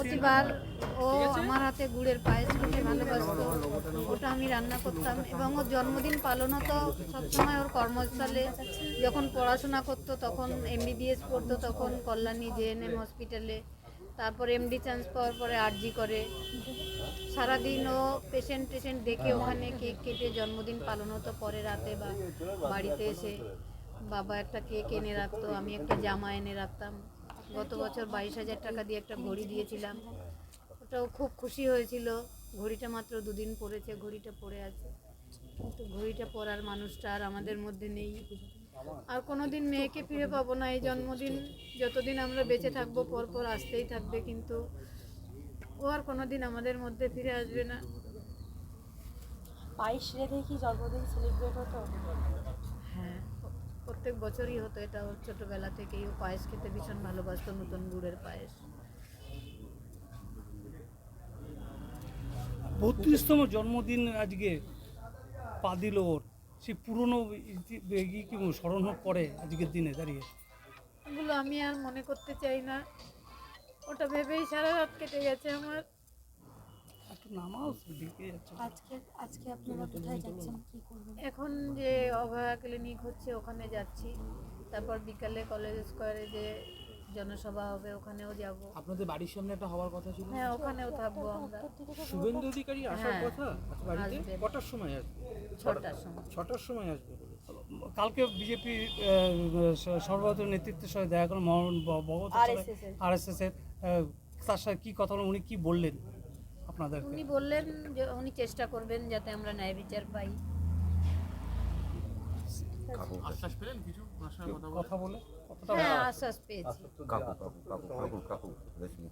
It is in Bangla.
প্রতিবার ও আমার হাতে গুড়ের পায়েস খেতে ভালোবাসতো, ওটা আমি রান্না করতাম। এবং ওর জন্মদিন পালন হতো সবসময় ওর কর্মস্থলে। যখন পড়াশোনা করতো তখন MBBS পড়তো তখন কল্যাণী JNM হসপিটালে, তারপর MD চান্স পাওয়ার পরে RG করে। সারাদিন ও পেশেন্ট দেখে ওখানে কেক কেটে জন্মদিন পালন হতো। পরে রাতে বা বাড়িতে এসে বাবা একটা কেক এনে রাখতো, আমি একটা জামা এনে রাখতাম। গত বছর 22,000 টাকা দিয়ে একটা ঘড়ি দিয়েছিলাম, ওটাও খুব খুশি হয়েছিল। ঘড়িটা মাত্র 2 দিন পরেছে, ঘড়িটা পরে আছে, কিন্তু ঘড়িটা পরার মানুষটা আর আমাদের মধ্যে নেই। আর কোনোদিন মেয়েকে ফিরে পাবো না। এই জন্মদিন যতদিন আমরা বেঁচে থাকবো পর আসতেই থাকবে, কিন্তু ও আর কোনোদিন আমাদের মধ্যে ফিরে আসবে না। 22 রেখে কি জন্মদিন সেলিব্রেট হতো? হ্যাঁ, প্রত্যেক বছরই হতো এটা। ওর ছোটোবেলা থেকেই ও পায়েস খেতে ভীষণ ভালোবাসতো, নতুন গুড়ের পায়েস। 32তম জন্মদিন আজকে পা দিল ওর, সেই পুরনো কি স্মরণ করে আজকের দিনে দাঁড়িয়ে? এগুলো আমি আর মনে করতে চাই না, ওটা ভেবেই সারা রাত কেটে গেছে আমার। একটু নামাও দিকে যাচ্ছে। আজকে আপনারা কোথায় যাচ্ছেন, কি করবেন? এখন যে অভয়া ক্লিনিক হচ্ছে ওখানে যাচ্ছি, তারপর বিকালে কলেজ স্কোয়ারে যে জনসভা হবে ওখানেও যাব। আপনাদের বাড়ির সামনে একটা হওয়ার কথা ছিল, হ্যাঁ, ওখানেও থাকবো আমরা। শুভেন্দু অধিকারী আসার হ্যাঁ, কথা আচ্ছা, বাড়িতে আসবেন। কটার সময় আসবে? 6টার সময়। 6টার সময় আসবে বলে। কালকে বিজেপি সর্বভারতীয় নেতৃত্বের সাথে দেখা করেন মোহন ভগত, RSS এর, তার সাথে কি কথা বলেন, উনি কি বললেন আপনাদেরকে? উনি বললেন যে উনি চেষ্টা করবেন যাতে আমরা ন্যায় বিচার পাই। আশ্বাস পেলেন কিছু আসার কথা কথা বলে কতটা হ্যাঁ, আশ্বাস পেয়েছি। কাকু রেশমি